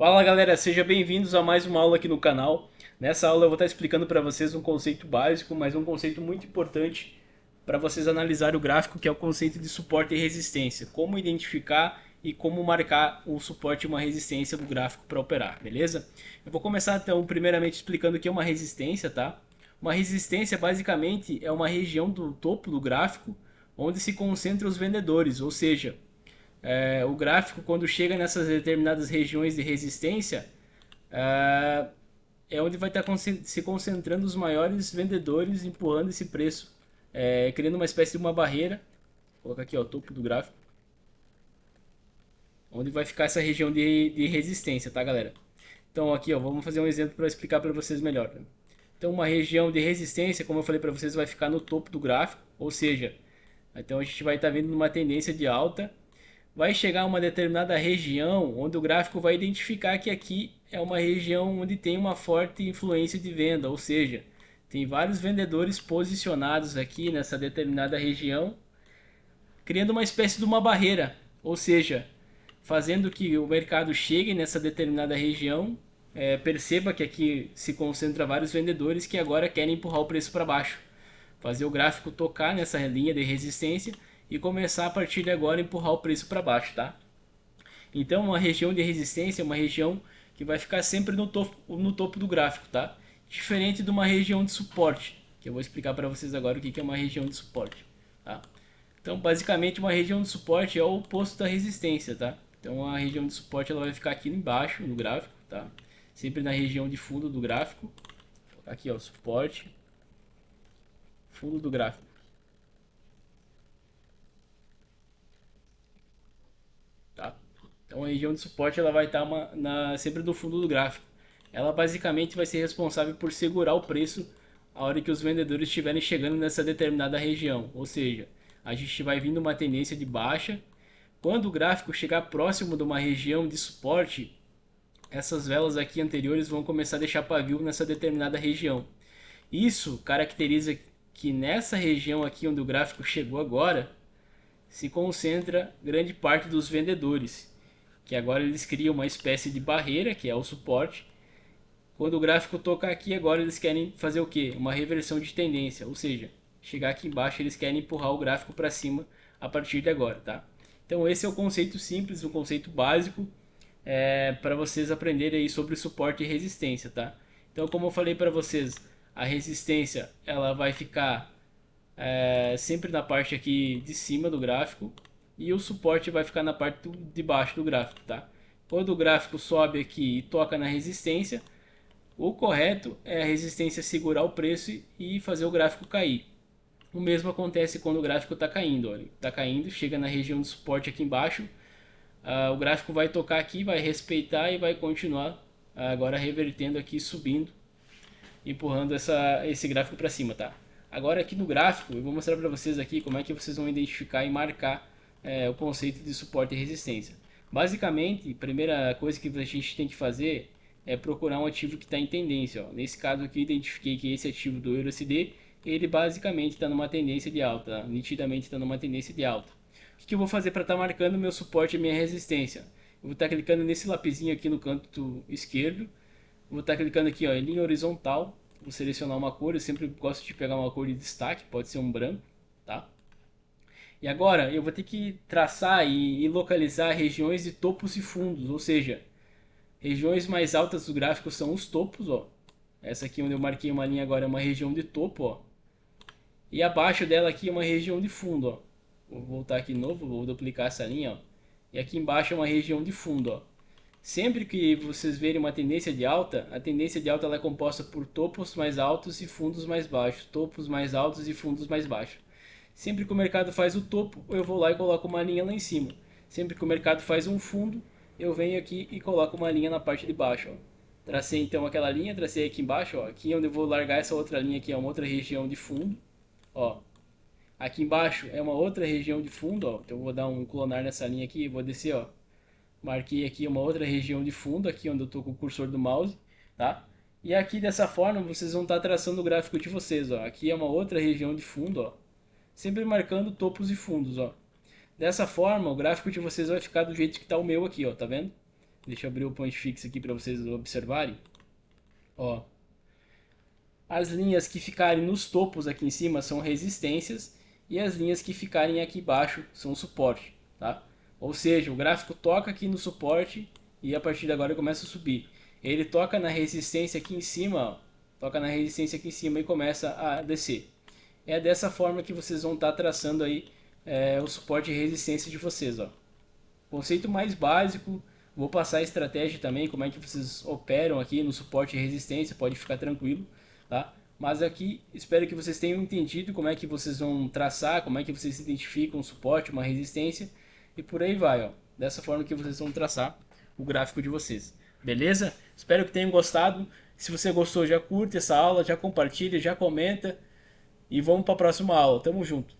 Fala galera, sejam bem-vindos a mais uma aula aqui no canal. Nessa aula eu vou estar explicando para vocês um conceito básico, mas um conceito muito importante para vocês analisarem o gráfico, que é o conceito de suporte e resistência. Como identificar e como marcar um suporte e uma resistência do gráfico para operar, beleza? Eu vou começar então primeiramente explicando o que é uma resistência, tá? Uma resistência basicamente é uma região do topo do gráfico onde se concentram os vendedores, ou seja, o gráfico, quando chega nessas determinadas regiões de resistência, é, é onde vai estar se concentrando os maiores vendedores, empurrando esse preço, criando uma espécie de uma barreira. Vou colocar aqui ó, o topo do gráfico, onde vai ficar essa região de resistência, tá, galera? Então aqui ó, vamos fazer um exemplo para explicar para vocês melhor. Né? Então uma região de resistência, como eu falei para vocês, vai ficar no topo do gráfico, ou seja, então a gente vai estar vendo uma tendência de alta, vai chegar a uma determinada região onde o gráfico vai identificar que aqui é uma região onde tem uma forte influência de venda, ou seja, tem vários vendedores posicionados aqui nessa determinada região, criando uma espécie de uma barreira, ou seja, fazendo que o mercado chegue nessa determinada região, perceba que aqui se concentra vários vendedores que agora querem empurrar o preço para baixo, fazer o gráfico tocar nessa linha de resistência e começar a partir de agora a empurrar o preço para baixo, tá? Então, uma região de resistência é uma região que vai ficar sempre no topo do gráfico, tá? Diferente de uma região de suporte, que eu vou explicar para vocês agora o que é uma região de suporte, tá? Então, basicamente, uma região de suporte é o oposto da resistência, tá? Então, a região de suporte ela vai ficar aqui embaixo no gráfico, tá? Sempre na região de fundo do gráfico. Aqui, ó, suporte, fundo do gráfico, tá? Então, a região de suporte ela vai estar sempre no fundo do gráfico. Ela basicamente vai ser responsável por segurar o preço a hora que os vendedores estiverem chegando nessa determinada região. Ou seja, a gente vai vindo uma tendência de baixa. Quando o gráfico chegar próximo de uma região de suporte, essas velas aqui anteriores vão começar a deixar pavio nessa determinada região. Isso caracteriza que nessa região aqui onde o gráfico chegou agora, se concentra grande parte dos vendedores, que agora eles criam uma espécie de barreira, que é o suporte. Quando o gráfico tocar aqui, agora eles querem fazer o que? Uma reversão de tendência, ou seja, chegar aqui embaixo eles querem empurrar o gráfico para cima a partir de agora, tá? Então esse é o conceito simples, um conceito básico para vocês aprenderem aí sobre suporte e resistência, tá? Então como eu falei para vocês, a resistência ela vai ficar sempre na parte aqui de cima do gráfico e o suporte vai ficar na parte de baixo do gráfico, tá? Quando o gráfico sobe aqui e toca na resistência, o correto é a resistência segurar o preço e fazer o gráfico cair. O mesmo acontece quando o gráfico está caindo. Está caindo, chega na região de suporte aqui embaixo, o gráfico vai tocar aqui, vai respeitar e vai continuar agora revertendo aqui, subindo, empurrando esse gráfico para cima, tá? Agora aqui no gráfico, eu vou mostrar para vocês aqui como é que vocês vão identificar e marcar o conceito de suporte e resistência. Basicamente, a primeira coisa que a gente tem que fazer é procurar um ativo que está em tendência. Ó. Nesse caso aqui, identifiquei que esse ativo do EURUSD, ele basicamente está numa tendência de alta, nitidamente está numa tendência de alta. O que eu vou fazer para estar marcando meu suporte e minha resistência? Eu vou estar clicando nesse lapisinho aqui no canto esquerdo, vou estar clicando aqui ó, em linha horizontal, vou selecionar uma cor, eu sempre gosto de pegar uma cor de destaque, pode ser um branco, tá? E agora eu vou ter que traçar e localizar regiões de topos e fundos, ou seja, regiões mais altas do gráfico são os topos, ó. Essa aqui onde eu marquei uma linha agora é uma região de topo, ó. E abaixo dela aqui é uma região de fundo, ó. Vou voltar aqui de novo, vou duplicar essa linha, ó. E aqui embaixo é uma região de fundo, ó. Sempre que vocês verem uma tendência de alta, a tendência de alta ela é composta por topos mais altos e fundos mais baixos, topos mais altos e fundos mais baixos. Sempre que o mercado faz o topo, eu vou lá e coloco uma linha lá em cima. Sempre que o mercado faz um fundo, eu venho aqui e coloco uma linha na parte de baixo. Ó. Tracei então aquela linha, tracei aqui embaixo, ó. Aqui onde eu vou largar essa outra linha aqui é uma outra região de fundo, ó. Aqui embaixo é uma outra região de fundo, ó. Então eu vou dar um clonar nessa linha aqui e vou descer, ó. Marquei aqui uma outra região de fundo, aqui onde eu estou com o cursor do mouse, tá? E aqui dessa forma vocês vão estar traçando o gráfico de vocês, ó. Aqui é uma outra região de fundo, ó. Sempre marcando topos e fundos, ó. Dessa forma, o gráfico de vocês vai ficar do jeito que está o meu aqui, ó, tá vendo? Deixa eu abrir o point fix aqui para vocês observarem. Ó, as linhas que ficarem nos topos aqui em cima são resistências e as linhas que ficarem aqui embaixo são suporte, tá? Ou seja, o gráfico toca aqui no suporte e a partir de agora começa a subir. Ele toca na resistência aqui em cima, ó, toca na resistência aqui em cima e começa a descer. É dessa forma que vocês vão estar traçando aí o suporte e resistência de vocês, ó. Conceito mais básico, vou passar a estratégia também, como é que vocês operam aqui no suporte e resistência, pode ficar tranquilo, tá? Mas aqui espero que vocês tenham entendido como é que vocês vão traçar, como é que vocês identificam um suporte, uma resistência e por aí vai, ó. Dessa forma que vocês vão traçar o gráfico de vocês. Beleza? Espero que tenham gostado. Se você gostou, já curte essa aula, já compartilha, já comenta e vamos para a próxima aula. Tamo junto.